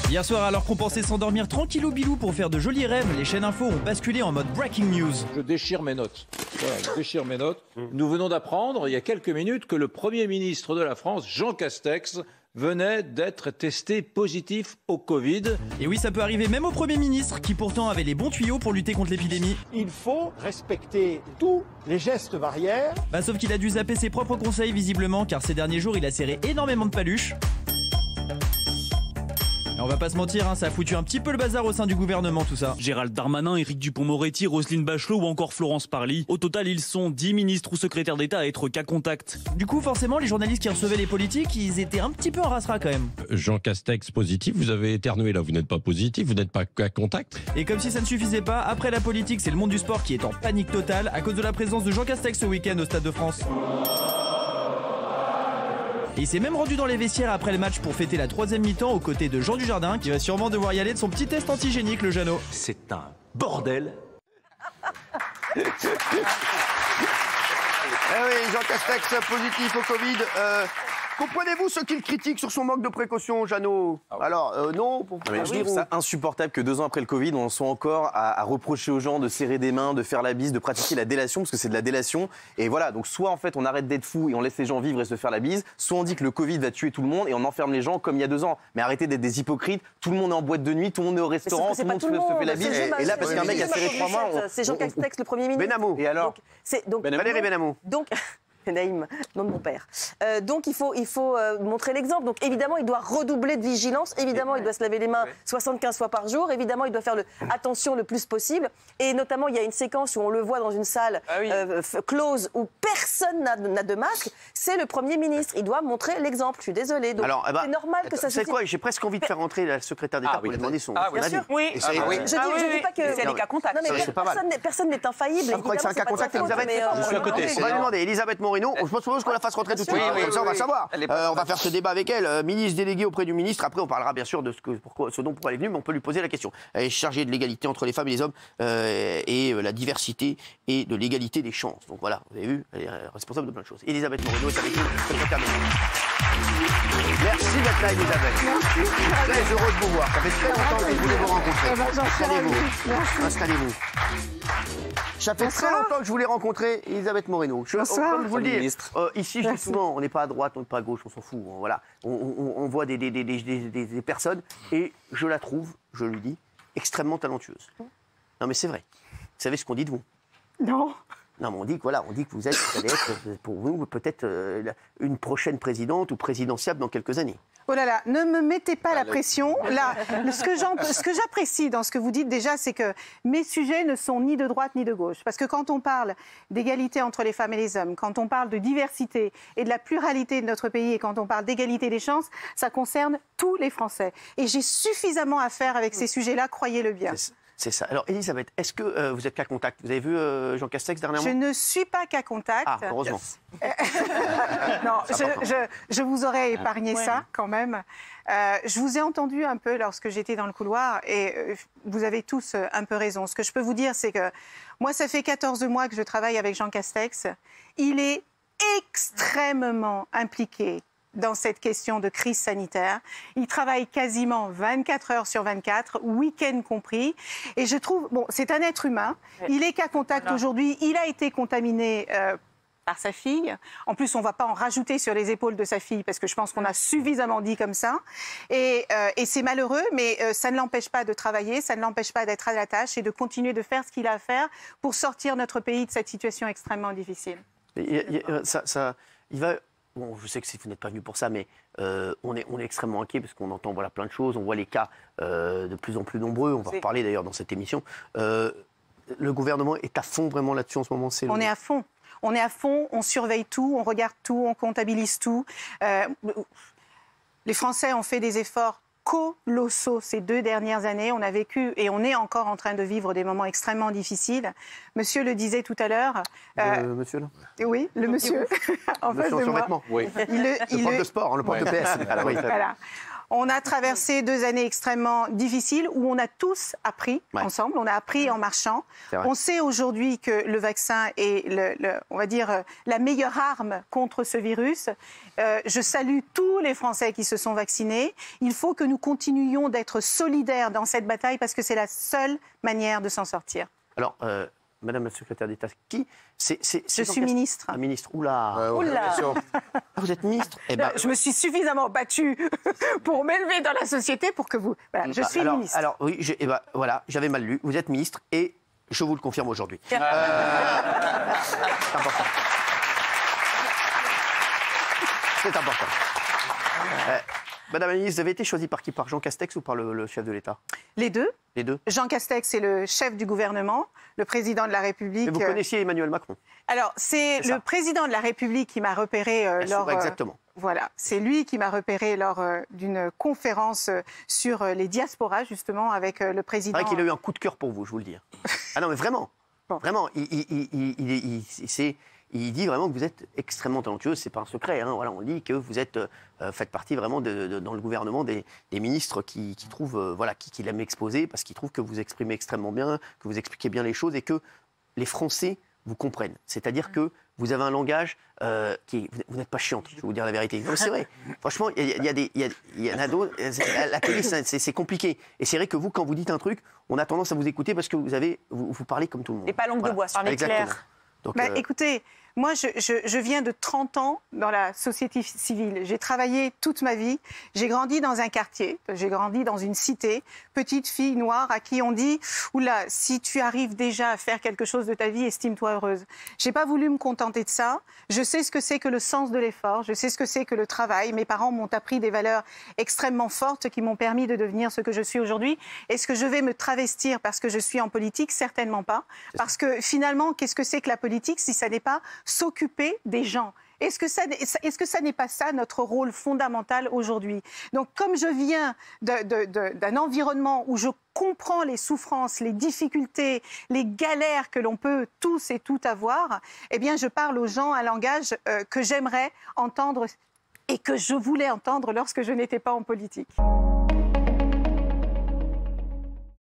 Hier soir, alors qu'on pensait s'endormir tranquillou bilou pour faire de jolis rêves, les chaînes info ont basculé en mode breaking news. Je déchire mes notes. Voilà, je déchire mes notes. Nous venons d'apprendre, il y a quelques minutes, que le Premier ministre de la France, Jean Castex, venait d'être testé positif au Covid. Et oui, ça peut arriver même au Premier ministre, qui pourtant avait les bons tuyaux pour lutter contre l'épidémie. Il faut respecter tous les gestes barrières. Sauf qu'il a dû zapper ses propres conseils visiblement, car ces derniers jours, il a serré énormément de paluches. Et on va pas se mentir, ça a foutu un petit peu le bazar au sein du gouvernement tout ça. Gérald Darmanin, Éric Dupond-Moretti, Roselyne Bachelot ou encore Florence Parly. Au total, ils sont 10 ministres ou secrétaires d'État à être cas contact. Du coup, forcément, les journalistes qui recevaient les politiques, ils étaient un petit peu en rassera quand même. Jean Castex positif, vous avez éternué là, vous n'êtes pas positif, vous n'êtes pas cas contact. Et comme si ça ne suffisait pas, après la politique, c'est le monde du sport qui est en panique totale à cause de la présence de Jean Castex ce week-end au Stade de France. Et il s'est même rendu dans les vestiaires après le match pour fêter la 3e mi-temps aux côtés de Jean Dujardin, qui va sûrement devoir y aller de son petit test antigénique, le Jeannot. C'est un bordel. Eh oui, Jean Castex positif au Covid. Comprenez-vous ceux qui le critiquent sur son manque de précaution, Jeannot? Alors, non. Je trouve ça insupportable que 2 ans après le Covid, on en soit encore à reprocher aux gens de serrer des mains, de faire la bise, de pratiquer la délation, parce que c'est de la délation. Et voilà, donc soit en fait on arrête d'être fou et on laisse les gens vivre et se faire la bise, soit on dit que le Covid va tuer tout le monde et on enferme les gens comme il y a 2 ans. Mais arrêtez d'être des hypocrites, tout le monde est en boîte de nuit, tout le monde est au restaurant, tout le monde se fait la bise. Et là, parce qu'un mec a serré 3 mois... C'est Jean Castex, le Premier ministre. Benamou. Et alors Valérie Benamou. Donc... Naïm, nom de mon père. Donc il faut montrer l'exemple. Donc évidemment, il doit redoubler de vigilance. Évidemment, il doit se laver les mains 75 fois par jour. Évidemment, il doit faire attention le plus possible. Et notamment, il y a une séquence où on le voit dans une salle close où personne n'a de masque. C'est le Premier ministre. Il doit montrer l'exemple. Je suis désolée. Donc c'est normal que ça se... C'est quoi? J'ai presque envie de faire rentrer la secrétaire d'État pour lui demander son bien sûr. Oui. Je dis pas que c'est des cas contacts. Non, mais personne n'est infaillible. Je crois que c'est un cas contact, Elisabeth. Je suis à côté. On va lui demander, Elisabeth Moreno, je propose qu'on la fasse rentrer tout de suite. Comme ça, on va savoir. On va faire ce débat avec elle. Ministre déléguée auprès du ministre. Après, on parlera bien sûr de ce dont pourquoi elle est venue, mais on peut lui poser la question. Elle est chargée de l'égalité entre les femmes et les hommes et la diversité et de l'égalité des chances. Donc voilà, vous avez vu, elle est responsable de plein de choses. Elisabeth Moreno est avec nous, secrétaire d'État. Merci d'être là, Elisabeth. Très heureux de vous voir. Ça fait très longtemps que je voulais vous rencontrer. Installez-vous. Ça fait très longtemps que je voulais rencontrer Elisabeth Moreno. Comme je vous le dis, ici, je dis souvent, on n'est pas à droite, on n'est pas à gauche, on s'en fout. Voilà. On voit des personnes et je la trouve, je lui dis, extrêmement talentueuse. Non, mais c'est vrai. Vous savez ce qu'on dit de vous? Non. Non, mais on dit que vous allez être, pour vous, peut-être une prochaine présidente ou présidentiable dans quelques années. Oh là là, ne me mettez pas la pression. Là, ce que j'apprécie dans ce que vous dites déjà, c'est que mes sujets ne sont ni de droite ni de gauche. Parce que quand on parle d'égalité entre les femmes et les hommes, quand on parle de diversité et de la pluralité de notre pays et quand on parle d'égalité des chances, ça concerne tous les Français. Et j'ai suffisamment à faire avec ces sujets-là, croyez-le bien. C'est ça. Alors, Elisabeth, est-ce que vous êtes cas contact? Vous avez vu Jean Castex dernièrement? Je ne suis pas cas contact. Ah, heureusement. Non, je vous aurais épargné ça, quand même. Je vous ai entendu un peu lorsque j'étais dans le couloir et vous avez tous un peu raison. Ce que je peux vous dire, c'est que moi, ça fait 14 mois que je travaille avec Jean Castex. Il est extrêmement impliqué dans cette question de crise sanitaire. Il travaille quasiment 24 heures sur 24, week-end compris. Et je trouve, bon, c'est un être humain. Il est cas contact aujourd'hui. Il a été contaminé par sa fille. En plus, on ne va pas en rajouter sur les épaules de sa fille parce que je pense qu'on a suffisamment dit comme ça. Et c'est malheureux, mais ça ne l'empêche pas de travailler, ça ne l'empêche pas d'être à la tâche et de continuer de faire ce qu'il a à faire pour sortir notre pays de cette situation extrêmement difficile. Il va... Bon, je sais que vous n'êtes pas venu pour ça, mais on est extrêmement inquiet parce qu'on entend plein de choses, on voit les cas de plus en plus nombreux, on va en reparler d'ailleurs dans cette émission. Le gouvernement est à fond vraiment là-dessus en ce moment? On est à fond. On est à fond, on surveille tout, on regarde tout, on comptabilise tout. Les Français ont fait des efforts colossaux ces 2 dernières années. On a vécu et on est encore en train de vivre des moments extrêmement difficiles. Monsieur le disait tout à l'heure. Monsieur là? Oui, le monsieur. En face de moi. Oui. Le prof de sport, le prof de PS. Voilà. On a traversé 2 années extrêmement difficiles où on a tous appris ensemble, on a appris en marchant. On sait aujourd'hui que le vaccin est, on va dire, la meilleure arme contre ce virus. Je salue tous les Français qui se sont vaccinés. Il faut que nous continuions d'être solidaires dans cette bataille parce que c'est la seule manière de s'en sortir. Alors, Madame la secrétaire d'État, qui Je suis ministre. Ah, ministre, oula. Oula. Ah, vous êtes ministre? Eh ben, je me suis suffisamment battue pour m'élever dans la société pour que vous... Voilà, je suis ministre. Alors, oui, voilà, j'avais mal lu. Vous êtes ministre et je vous le confirme aujourd'hui. C'est important. C'est important. Madame la ministre, vous avez été choisie par qui? Par Jean Castex ou par le chef de l'État? Les deux. Les deux. Jean Castex est le chef du gouvernement, le président de la République. Mais vous connaissiez Emmanuel Macron? Alors, c'est le président de la République qui m'a repéré lors... Exactement. Voilà, c'est lui qui m'a repéré lors d'une conférence sur les diasporas, justement, avec le président... C'est vrai qu'il a eu un coup de cœur pour vous, je vous le dis. Ah non, mais vraiment. Bon. Vraiment, il dit vraiment que vous êtes extrêmement talentueuse, c'est pas un secret. Hein, voilà, on dit que vous êtes, faites partie vraiment dans le gouvernement des ministres qui trouvent, qui l'aiment exposer parce qu'ils trouvent que vous exprimez extrêmement bien, que vous expliquez bien les choses et que les Français vous comprennent. C'est-à-dire que vous avez un langage vous n'êtes pas chiante, je vais vous dire la vérité. Non, c'est vrai. Franchement, il y en a d'autres. La télé, c'est compliqué. Et c'est vrai que vous, quand vous dites un truc, on a tendance à vous écouter parce que vous parlez comme tout le monde. Et pas langue de bois, sur les clairs. Donc, écoutez, moi, je viens de 30 ans dans la société civile. J'ai travaillé toute ma vie. J'ai grandi dans un quartier, j'ai grandi dans une cité. Petite fille noire à qui on dit « Oula, si tu arrives déjà à faire quelque chose de ta vie, estime-toi heureuse ». J'ai pas voulu me contenter de ça. Je sais ce que c'est que le sens de l'effort. Je sais ce que c'est que le travail. Mes parents m'ont appris des valeurs extrêmement fortes qui m'ont permis de devenir ce que je suis aujourd'hui. Est-ce que je vais me travestir parce que je suis en politique? Certainement pas. Parce que finalement, qu'est-ce que c'est que la politique si ça n'est pas s'occuper des gens? Est-ce que ça n'est pas ça notre rôle fondamental aujourd'hui? Donc, comme je viens d'un environnement où je comprends les souffrances, les difficultés, les galères que l'on peut tous et toutes avoir, eh bien, je parle aux gens un langage que j'aimerais entendre et que je voulais entendre lorsque je n'étais pas en politique.